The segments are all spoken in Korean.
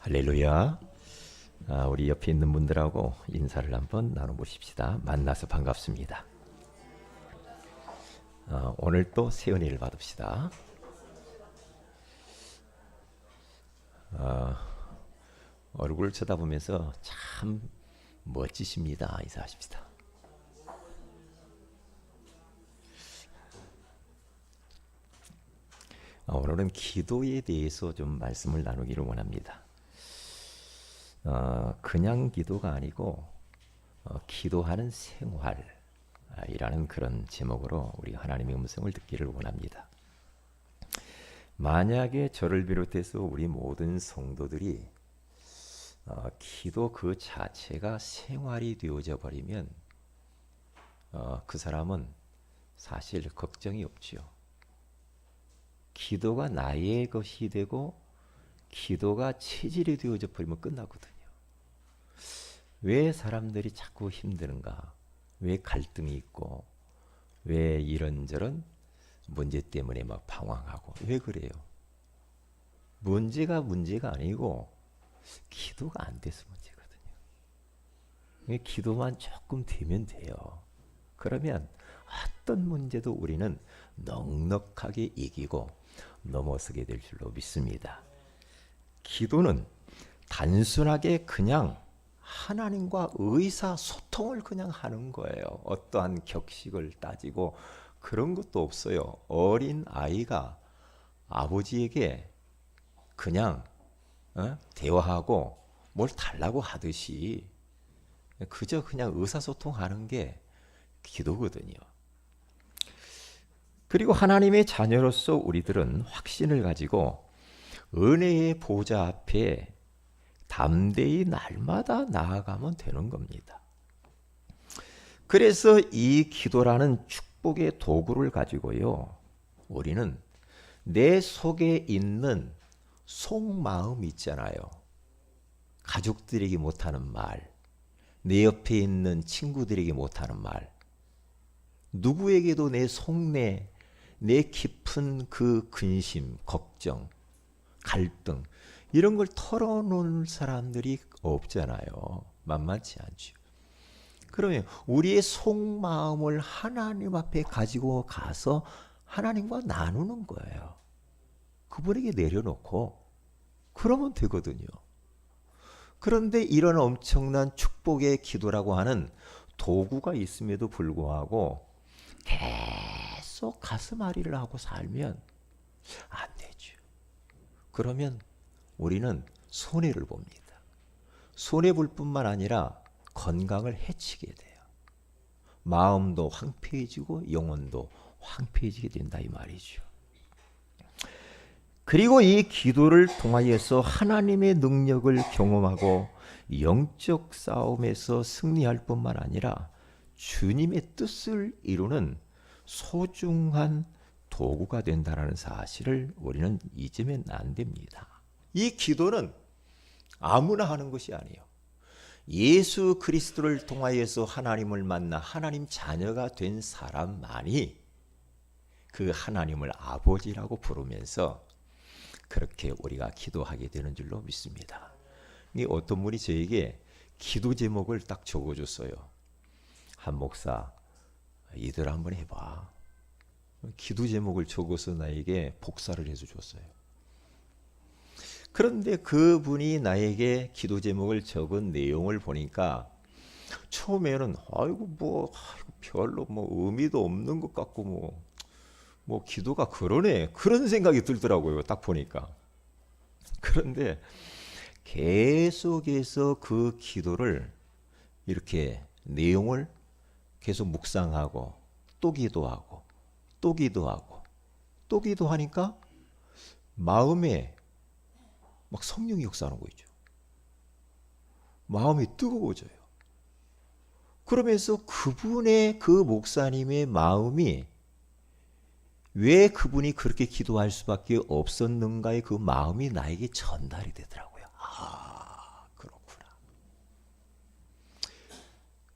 할렐루야. 우리 옆에 있는 분들하고 인사를 한번 나눠보십시다. 만나서 반갑습니다. 오늘 또 새 은혜를 받읍시다. 얼굴을 쳐다보면서 참 멋지십니다. 인사하십시다. 오늘은 기도에 대해서 좀 말씀을 나누기를 원합니다. 그냥 기도가 아니고 기도하는 생활이라는 그런 제목으로 우리 하나님의 음성을 듣기를 원합니다. 만약에 저를 비롯해서 우리 모든 성도들이 기도 그 자체가 생활이 되어져 버리면 그 사람은 사실 걱정이 없지요. 기도가 나의 것이 되고 기도가 체질이 되어져 버리면 끝나거든요. 왜 사람들이 자꾸 힘드는가? 왜 갈등이 있고 왜 이런저런 문제 때문에 막 방황하고 왜 그래요? 문제가 아니고 기도가 안 돼서 문제거든요. 기도만 조금 되면 돼요. 그러면 어떤 문제도 우리는 넉넉하게 이기고 넘어서게 될 줄로 믿습니다. 기도는 단순하게 그냥 하나님과 의사소통을 그냥 하는 거예요. 어떠한 격식을 따지고 그런 것도 없어요. 어린 아이가 아버지에게 그냥 대화하고 뭘 달라고 하듯이 그저 그냥 의사소통하는 게 기도거든요. 그리고 하나님의 자녀로서 우리들은 확신을 가지고 은혜의 보좌 앞에 담대히 날마다 나아가면 되는 겁니다. 그래서 이 기도라는 축복의 도구를 가지고요, 우리는 내 속에 있는 속마음 있잖아요. 가족들에게 못하는 말, 내 옆에 있는 친구들에게 못하는 말, 누구에게도 내 속내, 내 깊은 그 근심, 걱정, 갈등 이런 걸 털어놓을 사람들이 없잖아요. 만만치 않죠. 그러면 우리의 속마음을 하나님 앞에 가지고 가서 하나님과 나누는 거예요. 그분에게 내려놓고 그러면 되거든요. 그런데 이런 엄청난 축복의 기도라고 하는 도구가 있음에도 불구하고 계속 가슴앓이를 하고 살면 안 되죠. 그러면 우리는 손해를 봅니다. 손해볼 뿐만 아니라 건강을 해치게 돼요. 마음도 황폐해지고 영혼도 황폐해지게 된다 이 말이죠. 그리고 이 기도를 통하여서 하나님의 능력을 경험하고 영적 싸움에서 승리할 뿐만 아니라 주님의 뜻을 이루는 소중한 도구가 된다는 사실을 우리는 잊으면 안 됩니다. 이 기도는 아무나 하는 것이 아니에요. 예수 그리스도를 통하여서 하나님을 만나 하나님 자녀가 된 사람만이 그 하나님을 아버지라고 부르면서 그렇게 우리가 기도하게 되는 줄로 믿습니다. 어떤 분이 저에게 기도 제목을 딱 적어줬어요. 한 목사, 이들 한번 해봐. 기도 제목을 적어서 나에게 복사를 해서 줬어요. 그런데 그분이 나에게 기도 제목을 적은 내용을 보니까 처음에는 별로 의미도 없는 것 같고 기도가 그러네 그런 생각이 들더라고요. 딱 보니까. 그런데 계속해서 그 기도를 이렇게 내용을 계속 묵상하고 또 기도하고 또 기도하고 또 기도하니까 마음에 막 성령이 역사하는 거 있죠. 마음이 뜨거워져요. 그러면서 그분의 그 목사님의 마음이 왜 그분이 그렇게 기도할 수밖에 없었는가의 그 마음이 나에게 전달이 되더라고요. 그렇구나.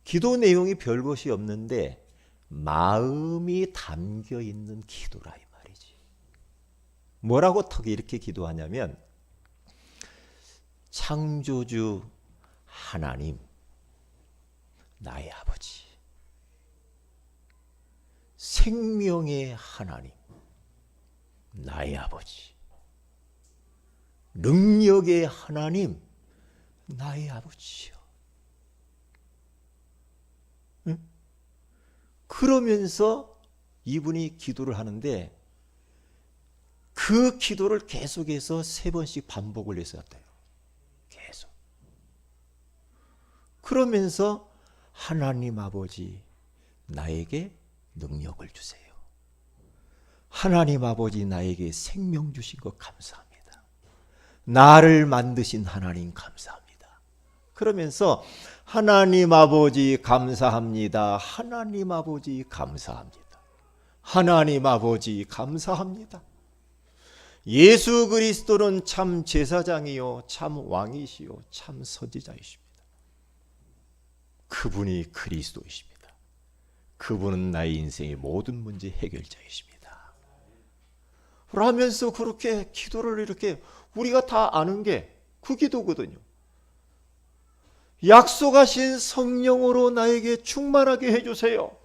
기도 내용이 별것이 없는데 마음이 담겨 있는 기도라 이 말이지. 뭐라고 턱 이렇게 기도하냐면 창조주 하나님, 나의 아버지, 생명의 하나님, 나의 아버지, 능력의 하나님, 나의 아버지요. 응? 그러면서 이분이 기도를 하는데 그 기도를 계속해서 3번씩 반복을 했었대요. 계속. 그러면서 하나님 아버지, 나에게 능력을 주세요. 하나님 아버지, 나에게 생명 주신 것 감사합니다. 나를 만드신 하나님 감사합니다. 그러면서 하나님 아버지 감사합니다. 하나님 아버지 감사합니다. 하나님 아버지 감사합니다. 예수 그리스도는 참 제사장이요 참 왕이시요 참 선지자이십니다. 그분이 그리스도이십니다. 그분은 나의 인생의 모든 문제 해결자이십니다. 라면서 그렇게 기도를 이렇게 우리가 다 아는 게 그 기도거든요. 약속하신 성령으로 나에게 충만하게 해주세요.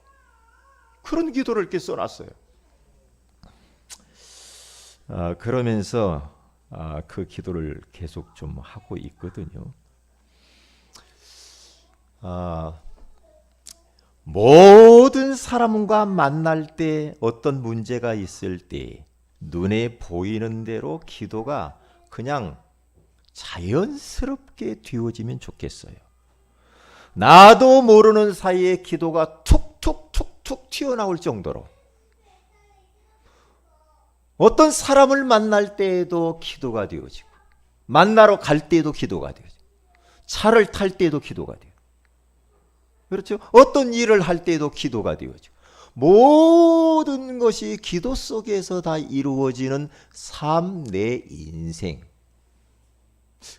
그런 기도를 이렇게 써놨어요. 그러면서 그 기도를 계속 좀 하고 있거든요. 모든 사람과 만날 때 어떤 문제가 있을 때 눈에 보이는 대로 기도가 그냥 자연스럽게 되어지면 좋겠어요. 나도 모르는 사이에 기도가 툭툭툭툭 튀어나올 정도로 어떤 사람을 만날 때에도 기도가 되어지고 만나러 갈 때에도 기도가 되어지고 차를 탈 때에도 기도가 돼요. 그렇죠? 어떤 일을 할 때에도 기도가 되어지고 모든 것이 기도 속에서 다 이루어지는 삶 내 인생.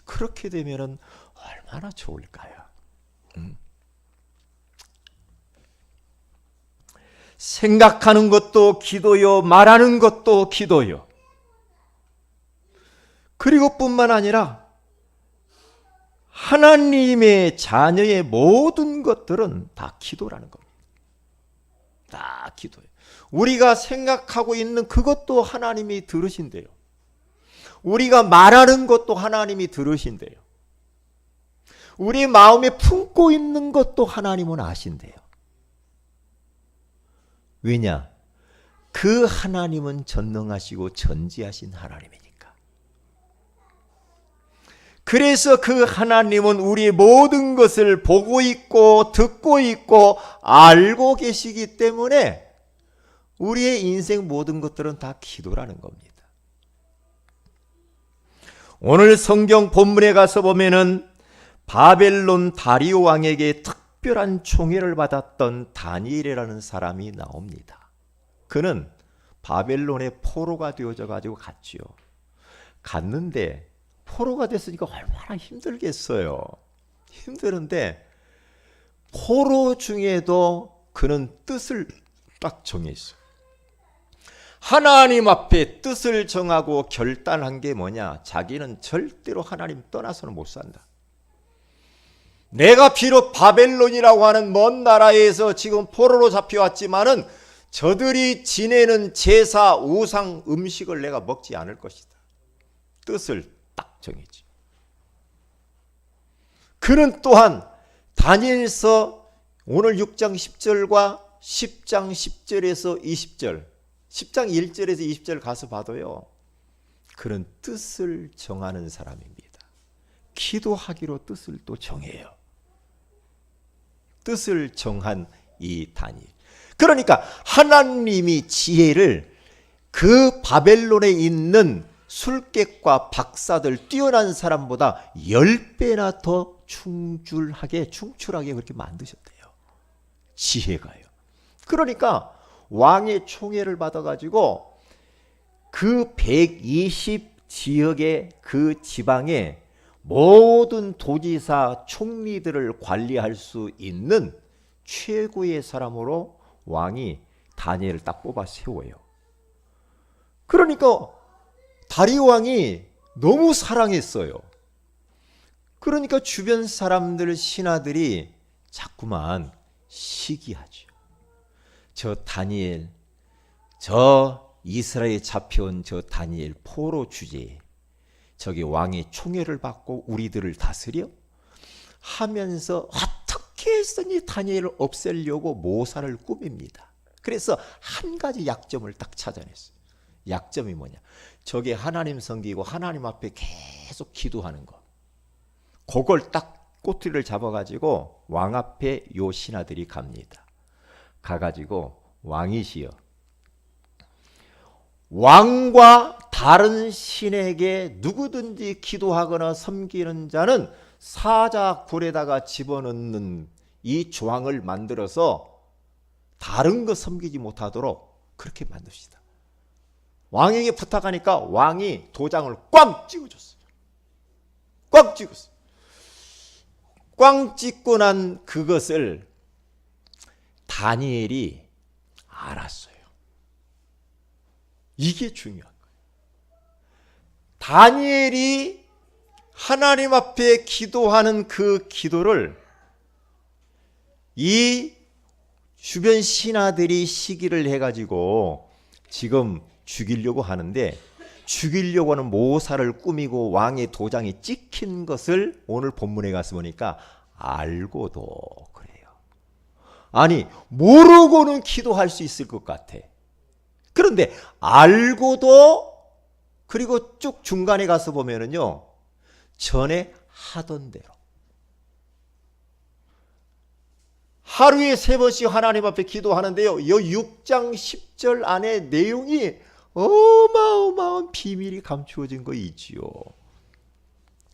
그렇게 되면 얼마나 좋을까요? 생각하는 것도 기도요, 말하는 것도 기도요. 그리고 뿐만 아니라 하나님의 자녀의 모든 것들은 다 기도라는 겁니다. 다 기도예요. 우리가 생각하고 있는 그것도 하나님이 들으신대요. 우리가 말하는 것도 하나님이 들으신대요. 우리 마음에 품고 있는 것도 하나님은 아신대요. 왜냐? 그 하나님은 전능하시고 전지하신 하나님이니까. 그래서 그 하나님은 우리의 모든 것을 보고 있고 듣고 있고 알고 계시기 때문에 우리의 인생 모든 것들은 다 기도라는 겁니다. 오늘 성경 본문에 가서 보면은 바벨론 다리오 왕에게 특별한 총애를 받았던 다니엘이라는 사람이 나옵니다. 그는 바벨론의 포로가 되어져 가지고 갔지요. 갔는데 포로가 됐으니까 얼마나 힘들겠어요. 힘드는데 포로 중에도 그는 뜻을 딱 정했어요. 하나님 앞에 뜻을 정하고 결단한 게 뭐냐? 자기는 절대로 하나님 떠나서는 못 산다. 내가 비록 바벨론이라고 하는 먼 나라에서 지금 포로로 잡혀왔지만은 저들이 지내는 제사, 우상, 음식을 내가 먹지 않을 것이다. 뜻을 딱 정했지. 그는 또한 다니엘서 오늘 6장 10절과 10장 10절에서 20절 10장 1절에서 20절 가서 봐도요. 그는 뜻을 정하는 사람입니다. 기도하기로 뜻을 또 정해요. 뜻을 정한 이 다니엘. 그러니까 하나님이 지혜를 그 바벨론에 있는 술객과 박사들 뛰어난 사람보다 10배나 더 충출하게 그렇게 만드셨대요. 지혜가요. 그러니까 왕의 총애를 받아가지고 그 120 지역의 그 지방에 모든 도지사 총리들을 관리할 수 있는 최고의 사람으로 왕이 다니엘을 딱 뽑아 세워요. 그러니까 다리오 왕이 너무 사랑했어요. 그러니까 주변 사람들, 신하들이 자꾸만 시기하죠. 저 다니엘, 저 이스라엘에 잡혀온 저 다니엘 포로 주제, 저기 왕의 총애를 받고 우리들을 다스려? 하면서 어떻게 해서니 다니엘을 없애려고 모사를 꾸밉니다. 그래서 한 가지 약점을 딱 찾아냈어요. 약점이 뭐냐? 저게 하나님 섬기고 하나님 앞에 계속 기도하는 거. 그걸 딱 꼬투리를 잡아가지고 왕 앞에 요 신하들이 갑니다. 가가지고 왕이시여, 왕과 다른 신에게 누구든지 기도하거나 섬기는 자는 사자굴에다가 집어넣는 이 조항을 만들어서 다른 거 섬기지 못하도록 그렇게 만듭시다. 왕에게 부탁하니까 왕이 도장을 꽝 찍어줬어요. 꽝 찍었어요. 꽝 찍고 난 그것을 다니엘이 알았어요. 이게 중요한 거예요. 다니엘이 하나님 앞에 기도하는 그 기도를 이 주변 신하들이 시기를 해가지고 지금 죽이려고 하는데, 죽이려고 하는 모사를 꾸미고 왕의 도장이 찍힌 것을 오늘 본문에 가서 보니까 알고도 그래요. 아니, 모르고는 기도할 수 있을 것 같아. 그런데 알고도, 그리고 쭉 중간에 가서 보면은요, 전에 하던 대로 하루에 3번씩 하나님 앞에 기도하는데요, 이 6장 10절 안에 내용이 어마어마한 비밀이 감추어진 거 있지요.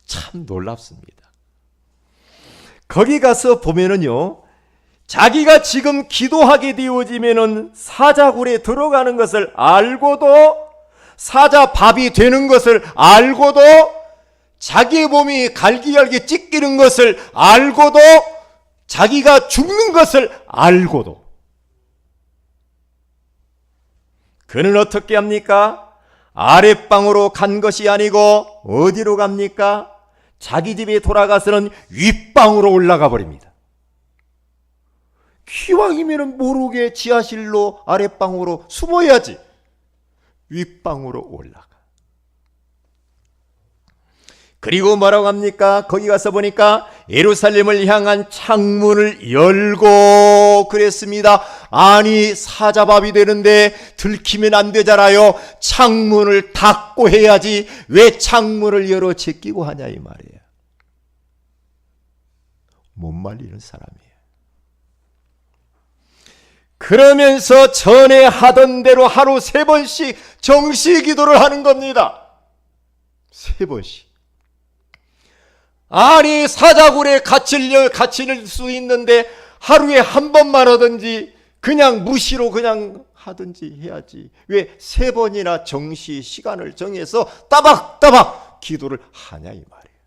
참 놀랍습니다. 거기 가서 보면은요, 자기가 지금 기도하게 되어지면은 사자굴에 들어가는 것을 알고도, 사자밥이 되는 것을 알고도, 자기의 몸이 갈기갈기 찢기는 것을 알고도, 자기가 죽는 것을 알고도, 그는 어떻게 합니까? 아랫방으로 간 것이 아니고 어디로 갑니까? 자기 집에 돌아가서는 윗방으로 올라가 버립니다. 기왕이면 모르게 지하실로 아랫방으로 숨어야지. 윗방으로 올라가. 그리고 뭐라고 합니까? 거기 가서 보니까 예루살렘을 향한 창문을 열고 그랬습니다. 아니, 사자밥이 되는데 들키면 안 되잖아요. 창문을 닫고 해야지. 왜 창문을 열어 제끼고 하냐 이 말이에요. 못 말리는 사람이에요. 그러면서 전에 하던 대로 하루 3번씩 정시 기도를 하는 겁니다. 3번씩. 아니, 사자굴에 갇힐 수 있는데 하루에 한 번만 하든지 그냥 무시로 그냥 하든지 해야지. 왜 3번이나 정시 시간을 정해서 따박따박 기도를 하냐 이 말이에요.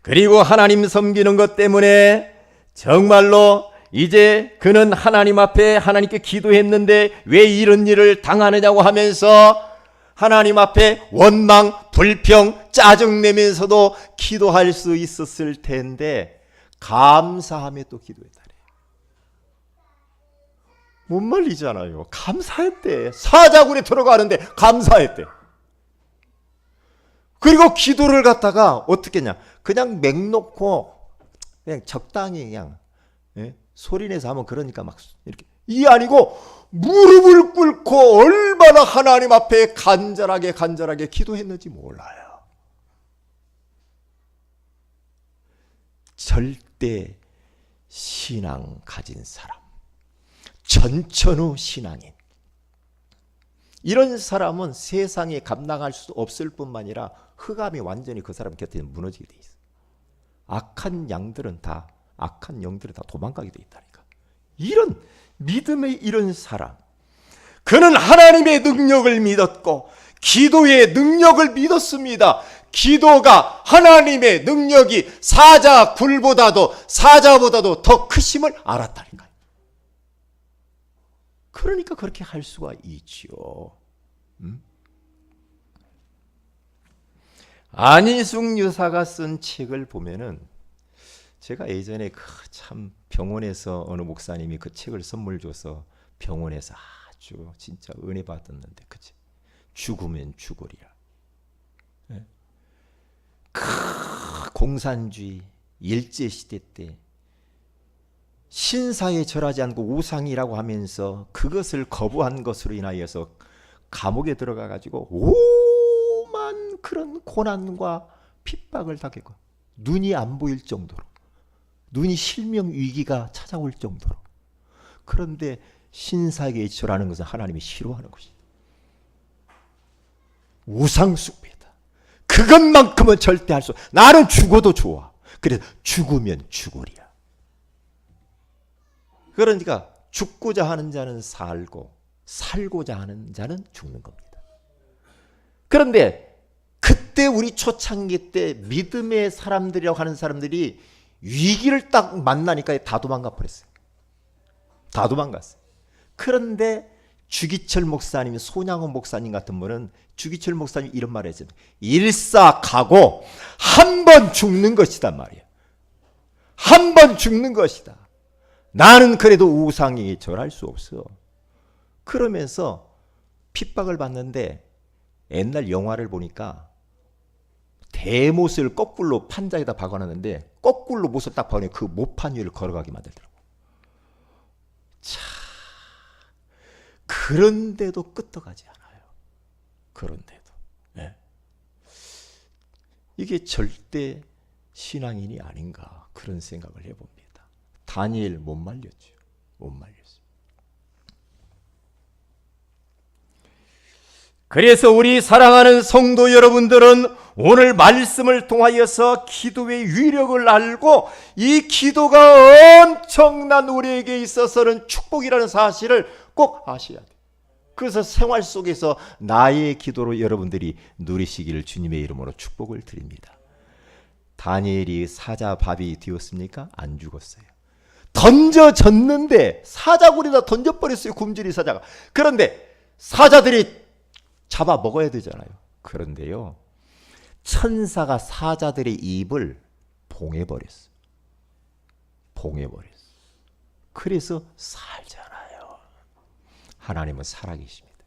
그리고 하나님 섬기는 것 때문에 정말로 이제 그는 하나님 앞에 하나님께 기도했는데 왜 이런 일을 당하느냐고 하면서 하나님 앞에 원망, 불평, 짜증내면서도 기도할 수 있었을 텐데 감사하며 또 기도했다래요. 못 말리잖아요. 감사했대. 사자굴에 들어가는데 감사했대. 그리고 기도를 갖다가 어떻게 했냐, 그냥 맹 놓고 그냥 적당히 그냥 소리내서 하면 그러니까 막 이렇게, 이게 아니고 무릎을 꿇고 얼마나 하나님 앞에 간절하게 기도했는지 몰라요. 절대 신앙 가진 사람, 전천후 신앙인, 이런 사람은 세상에 감당할 수 없을 뿐만 아니라 흑암이 완전히 그 사람 곁에 무너지게 돼 있어. 악한 영들은 다 도망가게 돼 있다니까. 이런 믿음의 이런 사람, 그는 하나님의 능력을 믿었고 기도의 능력을 믿었습니다. 기도가, 하나님의 능력이 사자보다도 더 크심을 알았다니까요. 그러니까 그렇게 할 수가 있지요. 안희숙 유사가 쓴 책을 보면은 제가 예전에 참 병원에서 어느 목사님이 그 책을 선물 줘서 병원에서 아주 진짜 은혜 받았는데 그치? 죽으면 죽으리라. 네? 공산주의 일제시대 때 신사에 절하지 않고 우상이라고 하면서 그것을 거부한 것으로 인하여서 감옥에 들어가 가지고 오만 그런 고난과 핍박을 당했고 눈이 안 보일 정도로 눈이 실명 위기가 찾아올 정도로. 그런데 신사에게 절하는 것은 하나님이 싫어하는 것이다. 우상 숭배다. 그것만큼은 절대 할 수 없어. 나는 죽어도 좋아. 그래서 죽으면 죽으리야. 그러니까 죽고자 하는 자는 살고 살고자 하는 자는 죽는 겁니다. 그런데 그때 우리 초창기 때 믿음의 사람들이라고 하는 사람들이 위기를 딱 만나니까 다 도망가 버렸어요. 다 도망갔어요. 그런데 주기철 목사님, 손양원 목사님 같은 분은 주기철 목사님 이런 말을 했어요. 일사가고 한 번 죽는 것이단 말이에요. 한 번 죽는 것이다. 나는 그래도 우상에 절할 수 없어. 그러면서 핍박을 받는데 옛날 영화를 보니까 대못을 거꾸로 판자에다 박아놨는데 거꾸로 못을 딱 박으니 그 못판 위를 걸어가게 만들더라고. 자, 그런데도 끄떡하지 않아요. 그런데도. 네. 이게 절대 신앙인이 아닌가 그런 생각을 해봅니다. 다니엘 못 말렸죠. 못 말렸어요. 그래서 우리 사랑하는 성도 여러분들은 오늘 말씀을 통하여서 기도의 위력을 알고 이 기도가 엄청난 우리에게 있어서는 축복이라는 사실을 꼭 아셔야 돼요. 그래서 생활 속에서 나의 기도로 여러분들이 누리시기를 주님의 이름으로 축복을 드립니다. 다니엘이 사자 밥이 되었습니까? 안 죽었어요. 던져졌는데 사자굴에다 던져버렸어요. 굶주린 사자가. 그런데 사자들이 잡아 먹어야 되잖아요. 그런데요, 천사가 사자들의 입을 봉해버렸어. 봉해버렸어. 그래서 살잖아요. 하나님은 살아계십니다.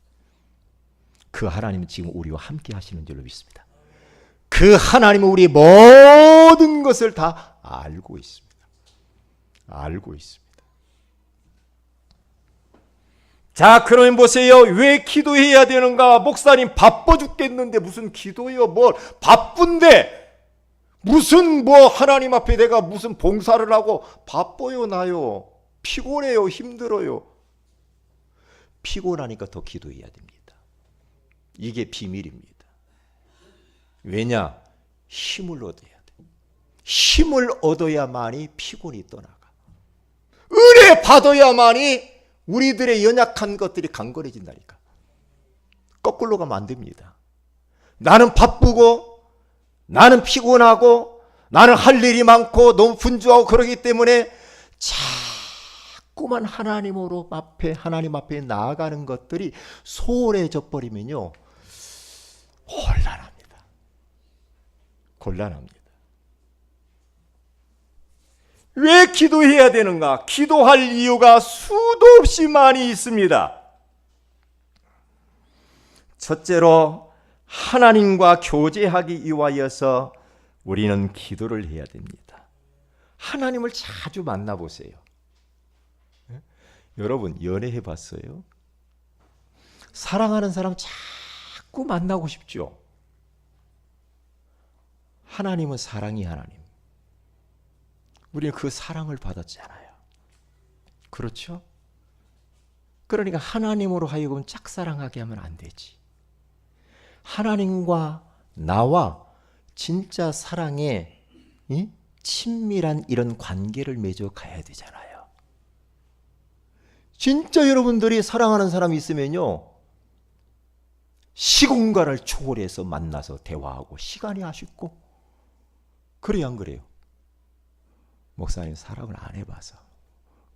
그 하나님은 지금 우리와 함께 하시는 줄로 믿습니다. 그 하나님은 우리의 모든 것을 다 알고 있습니다. 알고 있습니다. 자, 그러면 보세요. 왜 기도해야 되는가? 목사님 바빠 죽겠는데 무슨 기도해요? 뭘 바쁜데 무슨 하나님 앞에 내가 무슨 봉사를 하고 바빠요 나요. 피곤해요. 힘들어요. 피곤하니까 더 기도해야 됩니다. 이게 비밀입니다. 왜냐? 힘을 얻어야 돼. 힘을 얻어야만이 피곤이 떠나가. 은혜 받아야만이 우리들의 연약한 것들이 강건해진다니까. 거꾸로 가면 안 됩니다. 나는 바쁘고 나는 피곤하고 나는 할 일이 많고 너무 분주하고 그러기 때문에 자꾸만 하나님 앞에 나아가는 것들이 소홀해져 버리면요, 곤란합니다. 곤란합니다. 왜 기도해야 되는가? 기도할 이유가 수도 없이 많이 있습니다. 첫째로 하나님과 교제하기 위하여서 우리는 기도를 해야 됩니다. 하나님을 자주 만나보세요. 여러분 연애해 봤어요? 사랑하는 사람 자꾸 만나고 싶죠? 하나님은 사랑이 하나님. 우리는 그 사랑을 받았잖아요. 그렇죠? 그러니까 하나님으로 하여금 짝사랑하게 하면 안 되지. 하나님과 나와 진짜 사랑의 친밀한 이런 관계를 맺어 가야 되잖아요. 진짜 여러분들이 사랑하는 사람이 있으면요, 시공간을 초월해서 만나서 대화하고 시간이 아쉽고, 그래요 안 그래요? 목사님 사랑을 안 해봐서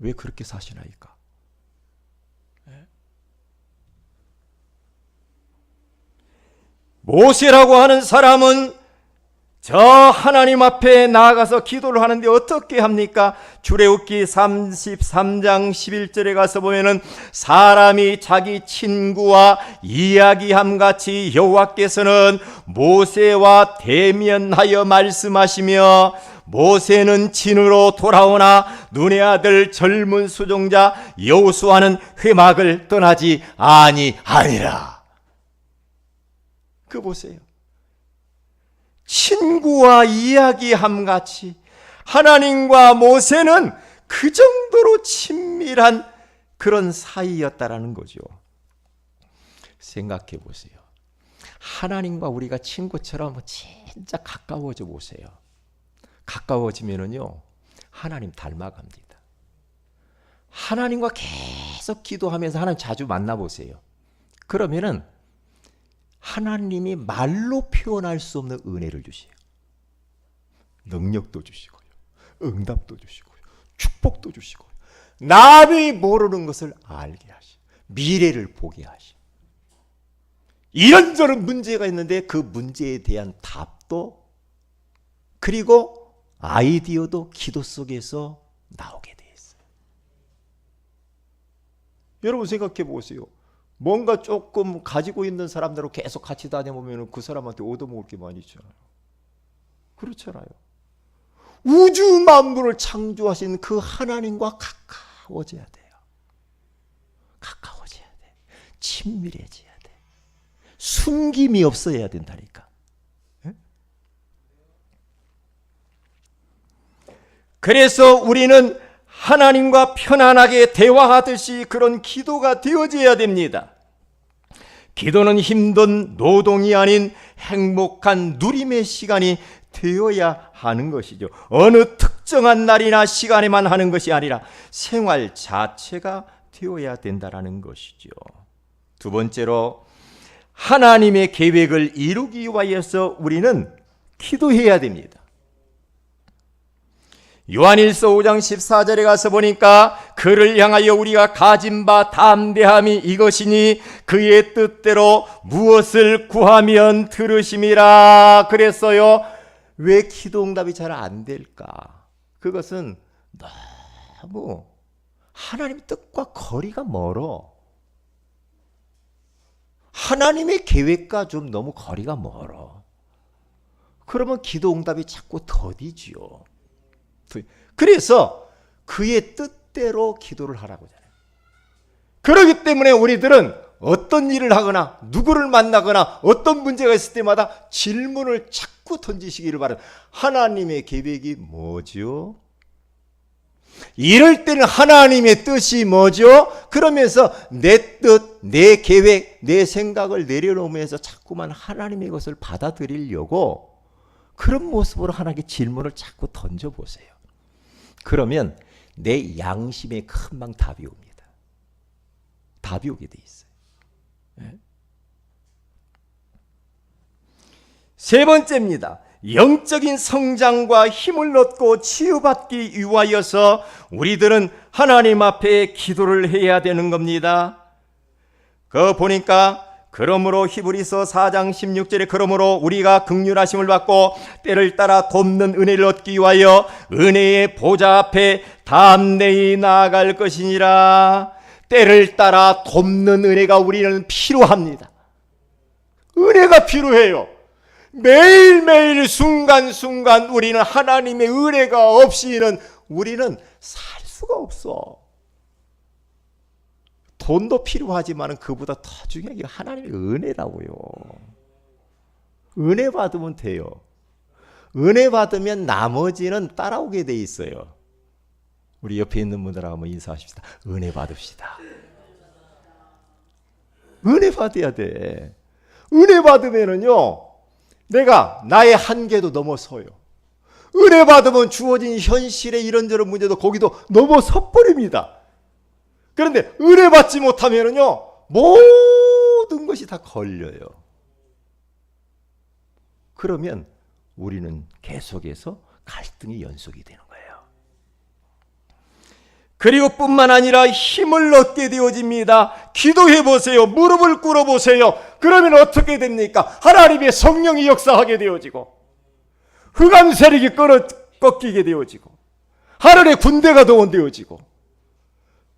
왜 그렇게 사시나이까? 모세라고 하는 사람은 저 하나님 앞에 나아가서 기도를 하는데 어떻게 합니까? 출애굽기 33장 11절에 가서 보면은 사람이 자기 친구와 이야기함같이 여호와께서는 모세와 대면하여 말씀하시며 모세는 진으로 돌아오나 눈의 아들 젊은 수종자 여호수아는 회막을 떠나지 아니하니라. 그 보세요. 친구와 이야기함같이 하나님과 모세는 그 정도로 친밀한 그런 사이였다라는 거죠. 생각해 보세요. 하나님과 우리가 친구처럼 진짜 가까워져 보세요. 가까워지면은요, 하나님 닮아갑니다. 하나님과 계속 기도하면서 하나님 자주 만나보세요. 그러면은 하나님이 말로 표현할 수 없는 은혜를 주세요. 능력도 주시고요, 응답도 주시고요, 축복도 주시고요, 남이 모르는 것을 알게 하시고 미래를 보게 하시고 이런저런 문제가 있는데 그 문제에 대한 답도 그리고 아이디어도 기도 속에서 나오게 돼 있어요. 여러분 생각해 보세요. 뭔가 조금 가지고 있는 사람들하고 계속 같이 다녀보면 그 사람한테 얻어먹을 게 많이 있잖아요. 그렇잖아요. 우주 만물을 창조하신 그 하나님과 가까워져야 돼요. 가까워져야 돼. 친밀해져야 돼. 숨김이 없어야 된다니까. 그래서 우리는 하나님과 편안하게 대화하듯이 그런 기도가 되어져야 됩니다. 기도는 힘든 노동이 아닌 행복한 누림의 시간이 되어야 하는 것이죠. 어느 특정한 날이나 시간에만 하는 것이 아니라 생활 자체가 되어야 된다는 것이죠. 두 번째로 하나님의 계획을 이루기 위하여서 우리는 기도해야 됩니다. 요한일서 5장 14절에 가서 보니까 그를 향하여 우리가 가진 바 담대함이 이것이니 그의 뜻대로 무엇을 구하면 들으심이라 그랬어요. 왜 기도 응답이 잘 안 될까? 그것은 너무 하나님의 뜻과 거리가 멀어. 하나님의 계획과 좀 너무 거리가 멀어. 그러면 기도 응답이 자꾸 더디지요. 그래서 그의 뜻대로 기도를 하라고 하잖아요. 그렇기 때문에 우리들은 어떤 일을 하거나 누구를 만나거나 어떤 문제가 있을 때마다 질문을 자꾸 던지시기를 바랍니다. 하나님의 계획이 뭐죠? 이럴 때는 하나님의 뜻이 뭐죠? 그러면서 내 뜻, 내 계획, 내 생각을 내려놓으면서 자꾸만 하나님의 것을 받아들이려고 그런 모습으로 하나님께 질문을 자꾸 던져보세요. 그러면 내 양심에 금방 답이 옵니다. 답이 오게 돼 있어요. 네? 세 번째입니다. 영적인 성장과 힘을 얻고 치유받기 위하여서 우리들은 하나님 앞에 기도를 해야 되는 겁니다. 그 보니까 그러므로 히브리서 4장 16절에 그러므로 우리가 긍휼하심을 받고 때를 따라 돕는 은혜를 얻기 위하여 은혜의 보좌 앞에 담대히 나아갈 것이니라. 때를 따라 돕는 은혜가 우리는 필요합니다. 은혜가 필요해요. 매일매일 순간순간 우리는 하나님의 은혜가 없이는 우리는 살 수가 없어. 돈도 필요하지만 그보다 더 중요한 게 하나님의 은혜라고요. 은혜 받으면 돼요. 은혜 받으면 나머지는 따라오게 돼 있어요. 우리 옆에 있는 분들하고 한번 인사하십시다. 은혜 받읍시다. 은혜 받아야 돼. 은혜 받으면은요, 내가 나의 한계도 넘어서요. 은혜 받으면 주어진 현실의 이런저런 문제도 거기도 넘어서 버립니다. 그런데 은혜 받지 못하면은요, 모든 것이 다 걸려요. 그러면 우리는 계속해서 갈등이 연속이 되는 거예요. 그리고 뿐만 아니라 힘을 얻게 되어집니다. 기도해 보세요. 무릎을 꿇어 보세요. 그러면 어떻게 됩니까? 하나님의 성령이 역사하게 되어지고 흑암 세력이 꺾이게 되어지고 하늘의 군대가 동원되어지고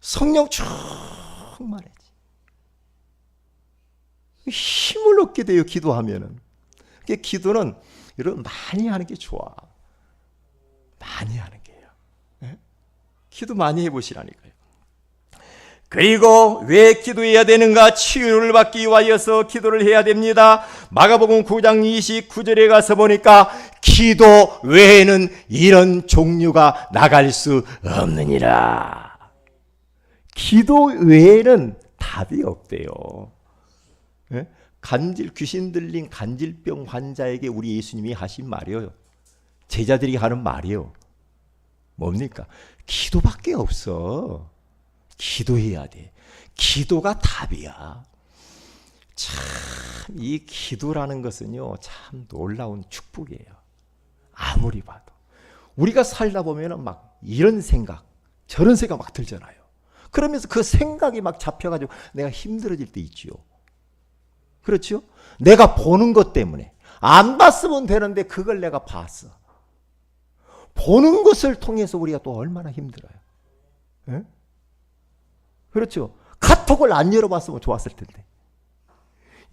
성령 충만해지. 힘을 얻게 돼요. 기도하면은. 기도는 여러분 많이 하는 게 좋아. 많이 하는 게요. 네? 기도 많이 해보시라니까요. 그리고 왜 기도해야 되는가? 치유를 받기 위하여서 기도를 해야 됩니다. 마가복음 9장 29절에 가서 보니까 기도 외에는 이런 종류가 나갈 수 없느니라. 기도 외에는 답이 없대요. 예? 귀신 들린 간질병 환자에게 우리 예수님이 하신 말이에요. 제자들이 하는 말이에요. 뭡니까? 기도밖에 없어. 기도해야 돼. 기도가 답이야. 참, 이 기도라는 것은요, 참 놀라운 축복이에요. 아무리 봐도. 우리가 살다 보면은 막 이런 생각, 저런 생각 막 들잖아요. 그러면서 그 생각이 막 잡혀가지고 내가 힘들어질 때 있지요. 그렇죠? 내가 보는 것 때문에. 안 봤으면 되는데 그걸 내가 봤어. 보는 것을 통해서 우리가 또 얼마나 힘들어요. 예? 그렇죠? 카톡을 안 열어봤으면 좋았을 텐데.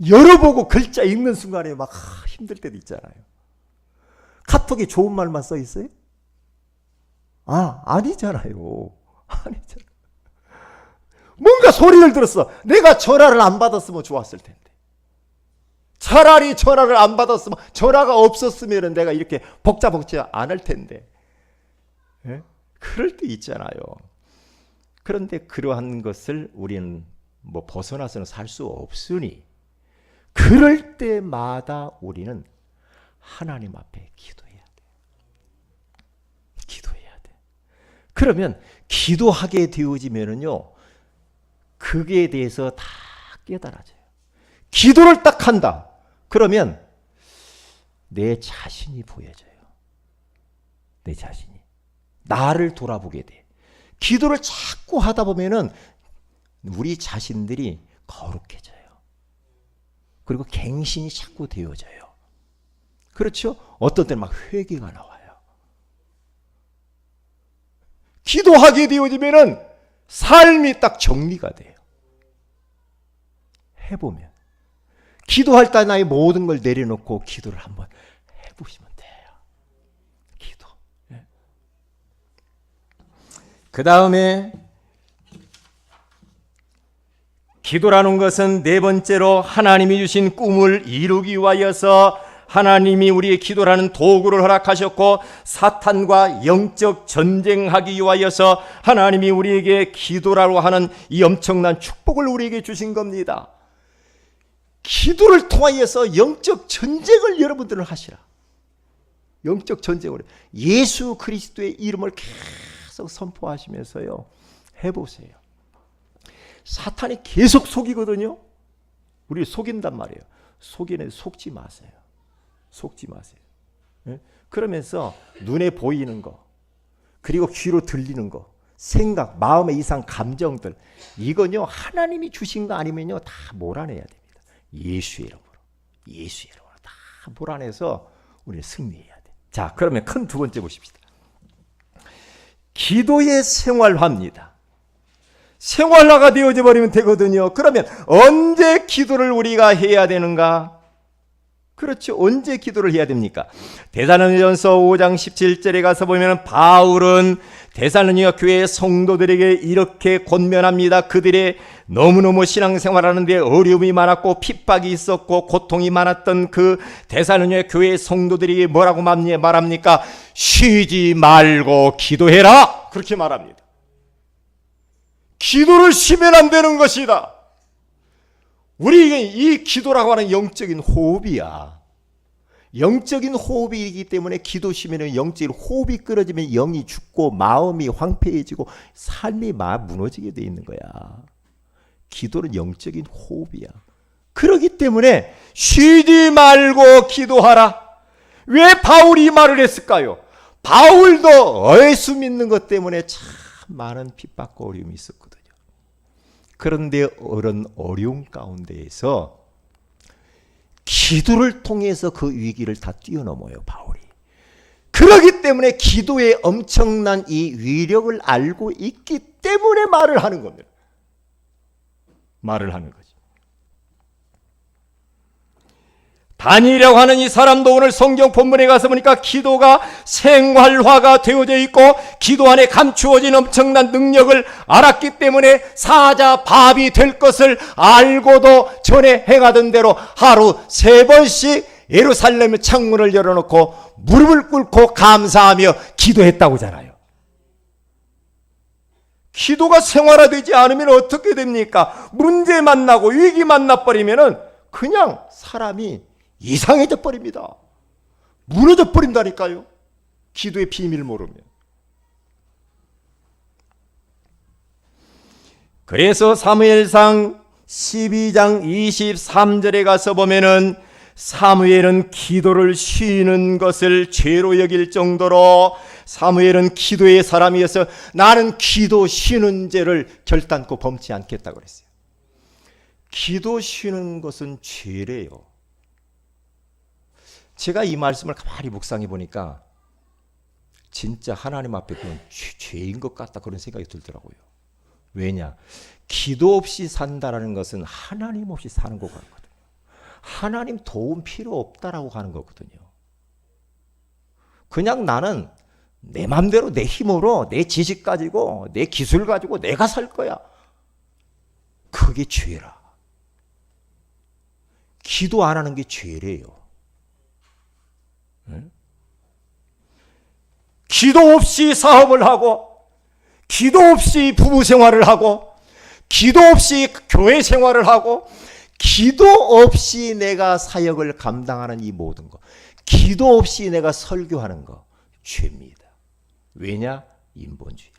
열어보고 글자 읽는 순간에 막 힘들 때도 있잖아요. 카톡에 좋은 말만 써 있어요? 아니잖아요. 아니잖아요. 뭔가 소리를 들었어. 내가 전화를 안 받았으면 좋았을 텐데. 차라리 전화를 안 받았으면, 전화가 없었으면 내가 이렇게 복잡복지 않을 텐데. 예? 그럴 때 있잖아요. 그런데 그러한 것을 우리는 뭐 벗어나서는 살 수 없으니, 그럴 때마다 우리는 하나님 앞에 기도해야 돼. 기도해야 돼. 그러면 기도하게 되어지면은요, 그게 대해서 다 깨달아져요. 기도를 딱 한다. 그러면 내 자신이 보여져요. 내 자신이. 나를 돌아보게 돼. 기도를 자꾸 하다 보면은 우리 자신들이 거룩해져요. 그리고 갱신이 자꾸 되어져요. 그렇죠? 어떤 때는 막 회개가 나와요. 기도하게 되어지면은 삶이 딱 정리가 돼요. 해보면. 기도할 때 나의 모든 걸 내려놓고 기도를 한번 해보시면 돼요. 기도. 예. 그 다음에 기도라는 것은 네 번째로 하나님이 주신 꿈을 이루기 위하여서 하나님이 우리의 기도라는 도구를 허락하셨고, 사탄과 영적 전쟁하기 위하여서 하나님이 우리에게 기도라고 하는 이 엄청난 축복을 우리에게 주신 겁니다. 기도를 통하여서 영적 전쟁을 여러분들은 하시라. 영적 전쟁을 예수 그리스도의 이름을 계속 선포하시면서요, 해보세요. 사탄이 계속 속이거든요. 우리 속인단 말이에요. 속이는 속지 마세요. 속지 마세요. 네? 그러면서 눈에 보이는 거, 그리고 귀로 들리는 거, 생각, 마음의 이상 감정들, 이건요 하나님이 주신 거 아니면요 다 몰아내야 됩니다. 예수의 이름으로, 예수의 이름으로 다 몰아내서 우리는 승리해야 돼. 자, 그러면 큰 두 번째 보십시다. 기도의 생활화입니다. 생활화가 되어져 버리면 되거든요. 그러면 언제 기도를 우리가 해야 되는가? 그렇죠. 언제 기도를 해야 됩니까? 데살로니가전서 5장 17절에 가서 보면 바울은 데살로니가 교회 성도들에게 이렇게 권면합니다. 그들의 너무너무 신앙생활하는데 어려움이 많았고 핍박이 있었고 고통이 많았던 그 데살로니가 교회 성도들에게 뭐라고 말합니까? 쉬지 말고 기도해라. 그렇게 말합니다. 기도를 쉬면 안 되는 것이다. 우리에게 이 기도라고 하는 영적인 호흡이야. 영적인 호흡이기 때문에 기도 쉬면 영적인 호흡이 끊어지면 영이 죽고 마음이 황폐해지고 삶이 무너지게 돼 있는 거야. 기도는 영적인 호흡이야. 그렇기 때문에 쉬지 말고 기도하라. 왜 바울이 이 말을 했을까요? 바울도 예수 믿는 것 때문에 참 많은 핍박과 어려움이 있었거든요. 그런데 그런 어려움 가운데에서 기도를 통해서 그 위기를 다 뛰어넘어요, 바울이. 그렇기 때문에 기도의 엄청난 이 위력을 알고 있기 때문에 말을 하는 겁니다. 말을 하는 거죠. 다니엘이라고 하는 이 사람도 오늘 성경 본문에 가서 보니까 기도가 생활화가 되어져 있고 기도 안에 감추어진 엄청난 능력을 알았기 때문에 사자 밥이 될 것을 알고도 전에 행하던 대로 하루 3번씩 예루살렘의 창문을 열어놓고 무릎을 꿇고 감사하며 기도했다고잖아요. 기도가 생활화되지 않으면 어떻게 됩니까? 문제 만나고 위기 만나버리면 그냥 사람이 이상해져 버립니다. 무너져 버린다니까요. 기도의 비밀을 모르면. 그래서 사무엘상 12장 23절에 가서 보면은 사무엘은 기도를 쉬는 것을 죄로 여길 정도로 사무엘은 기도의 사람이어서 나는 기도 쉬는 죄를 결단코 범치 않겠다고 그랬어요. 기도 쉬는 것은 죄래요. 제가 이 말씀을 가만히 묵상해 보니까 진짜 하나님 앞에 그건 죄인 것 같다 그런 생각이 들더라고요. 왜냐? 기도 없이 산다라는 것은 하나님 없이 사는 것 같거든요. 하나님 도움 필요 없다라고 하는 거거든요. 그냥 나는 내 맘대로 내 힘으로 내 지식 가지고 내 기술 가지고 내가 살 거야. 그게 죄라. 기도 안 하는 게 죄래요. 기도 없이 사업을 하고 기도 없이 부부 생활을 하고 기도 없이 교회 생활을 하고 기도 없이 내가 사역을 감당하는 이 모든 것, 기도 없이 내가 설교하는 거 죄입니다. 왜냐? 인본주의라.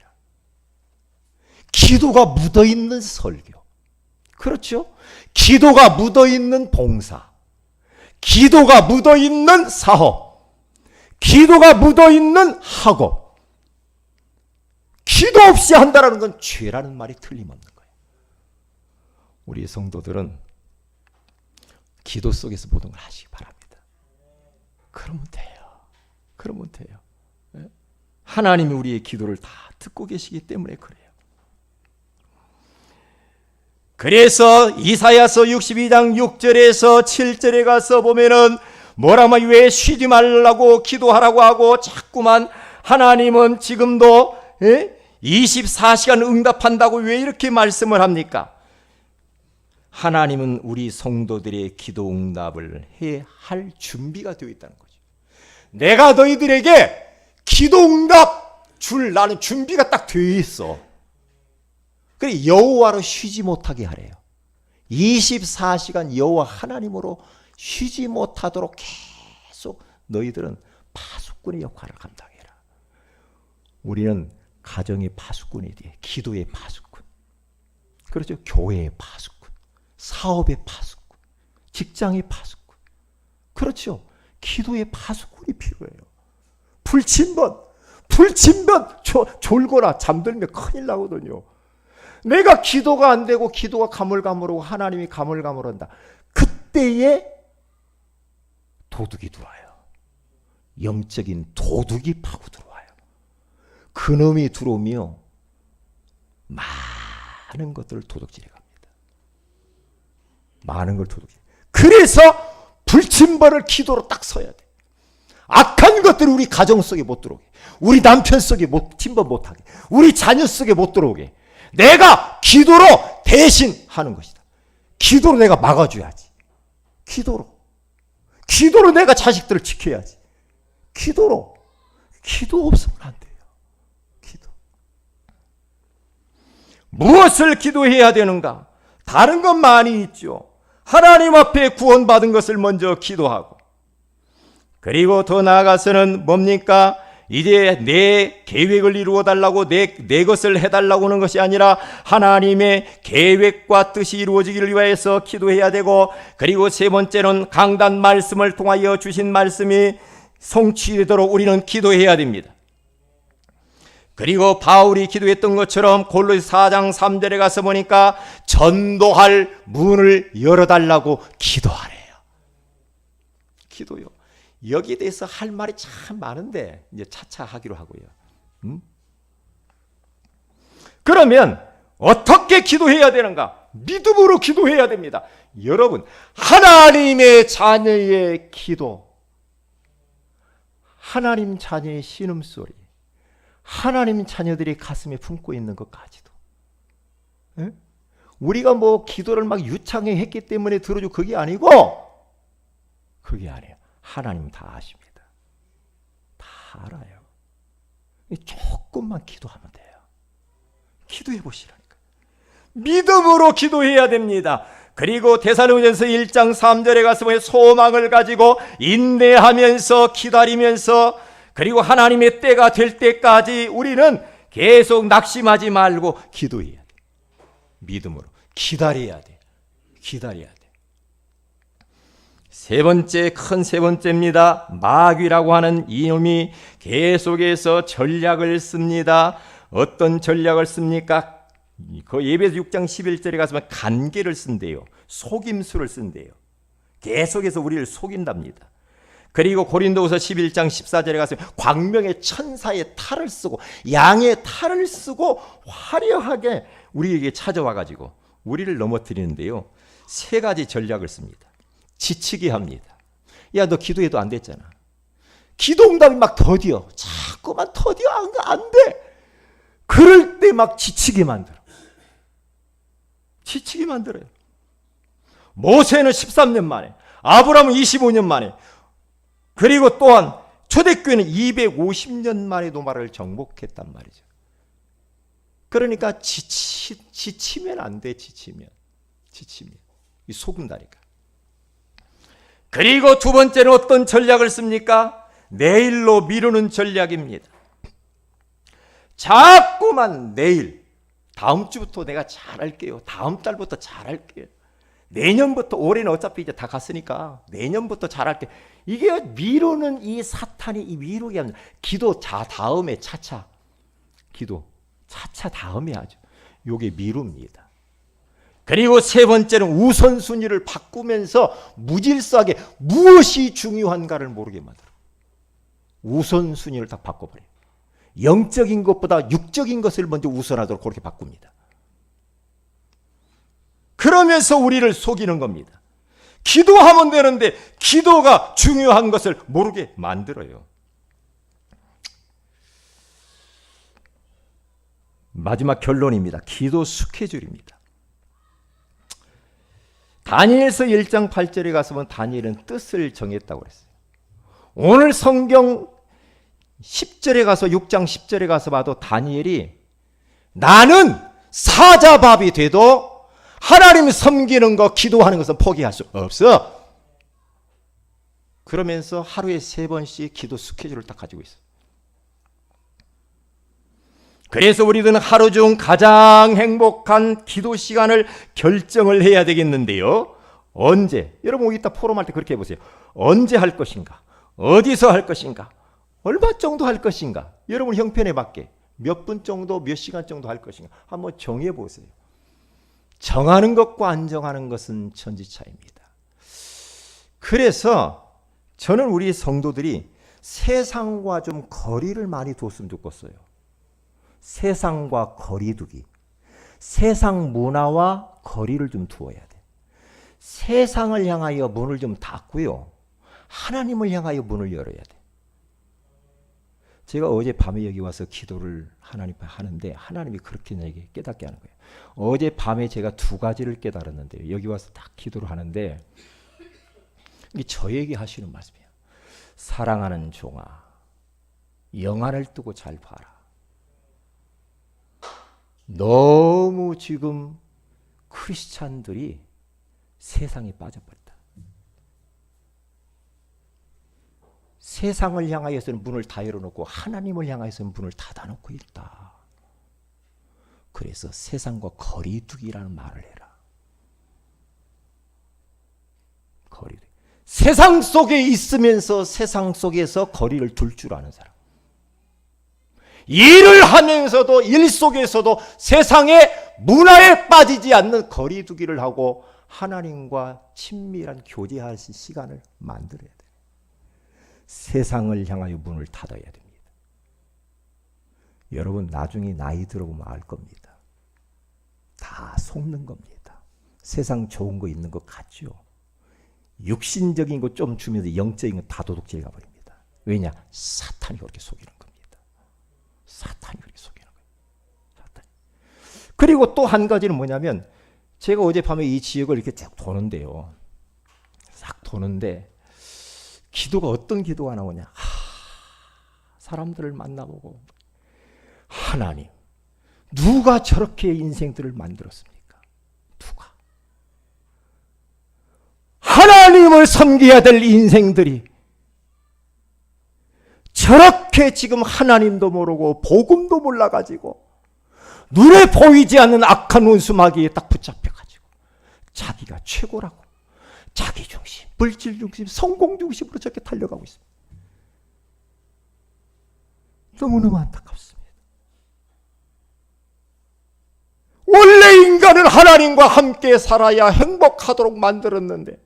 기도가 묻어있는 설교, 그렇죠? 기도가 묻어있는 봉사, 기도가 묻어있는 사업, 기도가 묻어있는 학업, 기도 없이 한다는 건 죄라는 말이 틀림없는 거예요. 우리 성도들은 기도 속에서 모든 걸 하시기 바랍니다. 그러면 돼요. 그러면 돼요. 하나님이 우리의 기도를 다 듣고 계시기 때문에 그래요. 그래서 이사야서 62장 6절에서 7절에 가서 보면은 뭐라면 왜 쉬지 말라고 기도하라고 하고 자꾸만 하나님은 지금도 24시간 응답한다고 왜 이렇게 말씀을 합니까? 하나님은 우리 성도들의 기도 응답을 해야 할 준비가 되어 있다는 거죠. 내가 너희들에게 기도 응답 줄 나는 준비가 딱 되어 있어. 그래 여호와로 쉬지 못하게 하래요. 24시간 여호와 하나님으로 쉬지 못하도록 계속 너희들은 파수꾼의 역할을 감당해라. 우리는 가정의 파수꾼이 돼. 기도의 파수꾼. 그렇죠. 교회의 파수꾼. 사업의 파수꾼. 직장의 파수꾼. 그렇죠. 기도의 파수꾼이 필요해요. 불침번 졸거나 잠들면 큰일 나거든요. 내가 기도가 안 되고 기도가 가물가물하고 하나님이 가물가물한다. 그때에 도둑이 들어와요. 영적인 도둑이 파고 들어와요. 그놈이 들어오며 많은 것들을 도둑질해 갑니다. 많은 걸 도둑질해. 그래서 불침번을 기도로 딱 서야 돼. 악한 것들이 우리 가정 속에 못 들어오게, 우리 남편 속에 침번 못하게, 우리 자녀 속에 못 들어오게 내가 기도로 대신 하는 것이다. 기도로 내가 막아줘야지. 기도로 내가 자식들을 지켜야지. 기도 없으면 안 돼요. 기도. 무엇을 기도해야 되는가? 다른 건 많이 있죠. 하나님 앞에 구원받은 것을 먼저 기도하고, 그리고 더 나아가서는 뭡니까? 이제 내 계획을 이루어 달라고 내 것을 해달라고 하는 것이 아니라 하나님의 계획과 뜻이 이루어지기를 위해서 기도해야 되고, 그리고 세 번째는 강단 말씀을 통하여 주신 말씀이 성취되도록 우리는 기도해야 됩니다. 그리고 바울이 기도했던 것처럼 골로새 4장 3절에 가서 보니까 전도할 문을 열어달라고 기도하래요. 기도요. 여기에 대해서 할 말이 참 많은데 이제 차차 하기로 하고요. 그러면 어떻게 기도해야 되는가? 믿음으로 기도해야 됩니다. 여러분, 하나님의 자녀의 기도, 하나님 자녀의 신음소리, 하나님 자녀들이 가슴에 품고 있는 것까지도, 에? 우리가 뭐 기도를 막 유창하게 했기 때문에 들어주고 그게 아니고, 그게 아니에요. 하나님 다 아십니다. 다 알아요. 조금만 기도하면 돼요. 기도해 보시라니까. 믿음으로 기도해야 됩니다. 그리고 데살로니가전서 1장 3절에 가서 소망을 가지고 인내하면서 기다리면서, 그리고 하나님의 때가 될 때까지 우리는 계속 낙심하지 말고 기도해야 돼. 믿음으로 기다려야 돼. 기다려야 돼. 세 번째, 큰 세 번째입니다. 마귀라고 하는 이놈이 계속해서 전략을 씁니다. 어떤 전략을 씁니까? 그 예배서 6장 11절에 가서 간계를 쓴대요. 속임수를 쓴대요. 계속해서 우리를 속인답니다. 그리고 고린도후서 11장 14절에 가서 광명의 천사의 탈을 쓰고 양의 탈을 쓰고 화려하게 우리에게 찾아와 가지고 우리를 넘어뜨리는데요. 세 가지 전략을 씁니다. 지치게 합니다. 야, 너 기도해도 안 됐잖아. 기도 응답이 막 더디어. 자꾸만 더디어. 안 돼. 그럴 때 막 지치게 만들어. 지치게 만들어요. 모세는 13년 만에, 아브라함은 25년 만에, 그리고 또한 초대교회는 250년 만에 노마를 정복했단 말이죠. 그러니까 지치면 안 돼. 지치면 이 속은다니까. 그리고 두 번째는 어떤 전략을 씁니까? 내일로 미루는 전략입니다. 자꾸만 내일, 다음 주부터 내가 잘할게요. 다음 달부터 잘할게요. 내년부터, 올해는 어차피 이제 다 갔으니까 내년부터 잘할게. 이게 미루는 이 사탄이 이 미루게 합니다. 기도 다음에 차차, 기도 차차 다음에 하죠. 요게 미룹니다. 그리고 세 번째는 우선순위를 바꾸면서 무질서하게 무엇이 중요한가를 모르게 만들어. 우선순위를 딱 바꿔버려요. 영적인 것보다 육적인 것을 먼저 우선하도록 그렇게 바꿉니다. 그러면서 우리를 속이는 겁니다. 기도하면 되는데 기도가 중요한 것을 모르게 만들어요. 마지막 결론입니다. 기도 스케줄입니다. 다니엘서 1장 8절에 가서 보면 다니엘은 뜻을 정했다고 그랬어요. 오늘 성경 10절에 가서 6장 10절에 가서 봐도 다니엘이 나는 사자밥이 돼도 하나님 섬기는 거, 기도하는 것은 포기할 수 없어. 그러면서 하루에 3번씩 기도 스케줄을 딱 가지고 있어. 그래서 우리들은 하루 중 가장 행복한 기도 시간을 결정을 해야 되겠는데요. 언제? 여러분 이따 포럼할 때 그렇게 해보세요. 언제 할 것인가? 어디서 할 것인가? 얼마 정도 할 것인가? 여러분 형편에 맞게 몇 분 정도, 몇 시간 정도 할 것인가? 한번 정해보세요. 정하는 것과 안 정하는 것은 천지차이입니다. 그래서 저는 우리 성도들이 세상과 좀 거리를 많이 뒀으면 좋겠어요. 세상과 거리두기. 세상 문화와 거리를 좀 두어야 돼. 세상을 향하여 문을 좀 닫고요. 하나님을 향하여 문을 열어야 돼. 제가 어제 밤에 여기 와서 기도를 하나님 앞에 하는데 하나님이 그렇게 내게 깨닫게 하는 거예요. 어제 밤에 제가 2가지를 깨달았는데요. 여기 와서 딱 기도를 하는데 이게 저에게 하시는 말씀이에요. 사랑하는 종아, 영안을 뜨고 잘 봐라. 너무 지금 크리스찬들이 세상에 빠져버렸다. 세상을 향하여서는 문을 다 열어놓고 하나님을 향하여서는 문을 닫아놓고 있다. 그래서 세상과 거리두기라는 말을 해라. 거리두기. 세상 속에 있으면서 세상 속에서 거리를 둘 줄 아는 사람. 일을 하면서도 일 속에서도 세상의 문화에 빠지지 않는 거리두기를 하고 하나님과 친밀한 교제할 시간을 만들어야 돼. 세상을 향하여 문을 닫아야 됩니다. 여러분 나중에 나이 들어보면 알 겁니다. 다 속는 겁니다. 세상 좋은 거 있는 것 같죠. 육신적인 거 좀 주면서 영적인 거 다 도둑질 가버립니다. 왜냐? 사탄이 그렇게 속이는 겁니다. 사탄이 그렇게 속이는 거예요. 사탄이. 그리고 또 한 가지는 뭐냐면 제가 어젯밤에 이 지역을 이렇게 쭉 도는데요. 싹 도는데 기도가 어떤 기도가 나오냐? 사람들을 만나보고 하나님, 누가 저렇게 인생들을 만들었습니까? 누가? 하나님을 섬겨야 될 인생들이 저렇게 지금 하나님도 모르고 복음도 몰라가지고 눈에 보이지 않는 악한 원수마귀에 딱 붙잡혀가지고 자기가 최고라고 자기 중심, 물질 중심, 성공 중심으로 저렇게 달려가고 있습니다. 너무너무 안타깝습니다. 원래 인간은 하나님과 함께 살아야 행복하도록 만들었는데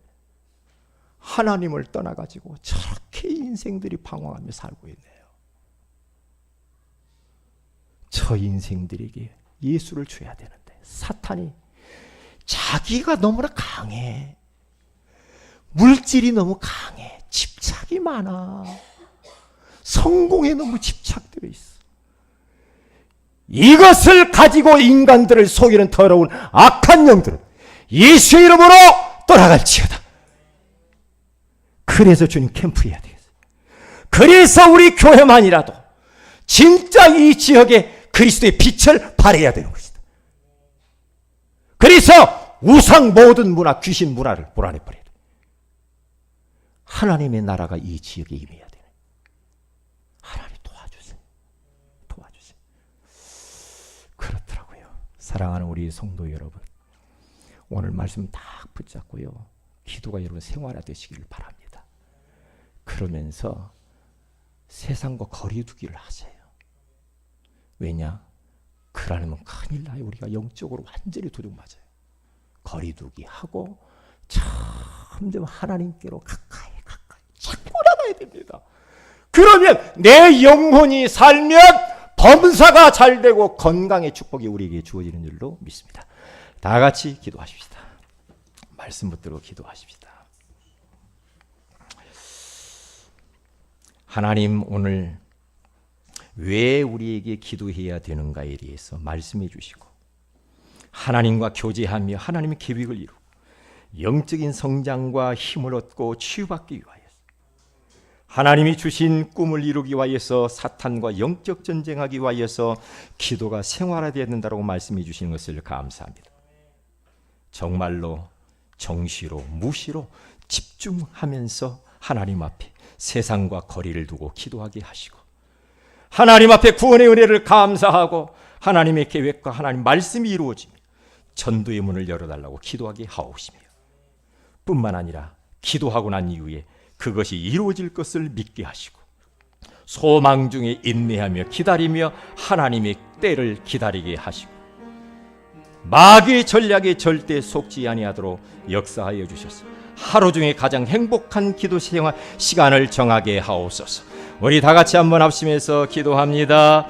하나님을 떠나가지고 저렇게 인생들이 방황하며 살고 있네요. 저 인생들에게 예수를 줘야 되는데 사탄이 자기가 너무나 강해. 물질이 너무 강해. 집착이 많아. 성공에 너무 집착되어 있어. 이것을 가지고 인간들을 속이는 더러운 악한 영들은 예수의 이름으로 떠나갈지어다. 그래서 주님 캠프해야 되겠어요. 그래서 우리 교회만이라도 진짜 이 지역에 그리스도의 빛을 발해야 되는 것이다. 그래서 우상 모든 문화, 귀신 문화를 몰아내버려야 돼. 하나님의 나라가 이 지역에 임해야 되네. 하나님 도와주세요. 도와주세요. 그렇더라고요. 사랑하는 우리 성도 여러분, 오늘 말씀 딱 붙잡고요. 기도가 여러분 생활화되시기를 바랍니다. 그러면서 세상과 거리두기를 하세요. 왜냐? 그러면 큰일 나요. 우리가 영적으로 완전히 도둑맞아요. 거리두기 하고 점점 하나님께로 가까이 자꾸 나가야 됩니다. 그러면 내 영혼이 살면 범사가 잘 되고 건강의 축복이 우리에게 주어지는 줄로 믿습니다. 다 같이 기도하십시다. 말씀 붙들고 기도하십시다. 하나님, 오늘 왜 우리에게 기도해야 되는가에 대해서 말씀해 주시고 하나님과 교제하며 하나님의 계획을 이루고 영적인 성장과 힘을 얻고 치유받기 위하여서 하나님이 주신 꿈을 이루기 위하여서 사탄과 영적 전쟁하기 위하여서 기도가 생활화되어야 된다고 말씀해 주시는 것을 감사합니다. 정말로 정시로 무시로 집중하면서 하나님 앞에 세상과 거리를 두고 기도하게 하시고 하나님 앞에 구원의 은혜를 감사하고 하나님의 계획과 하나님 말씀이 이루어지며 전도의 문을 열어달라고 기도하게 하옵시며 뿐만 아니라 기도하고 난 이후에 그것이 이루어질 것을 믿게 하시고 소망 중에 인내하며 기다리며 하나님의 때를 기다리게 하시고 마귀의 전략에 절대 속지 아니하도록 역사하여 주셔서 하루 중에 가장 행복한 기도 생활 시간을 정하게 하옵소서. 우리 다 같이 한번 합심해서 기도합니다.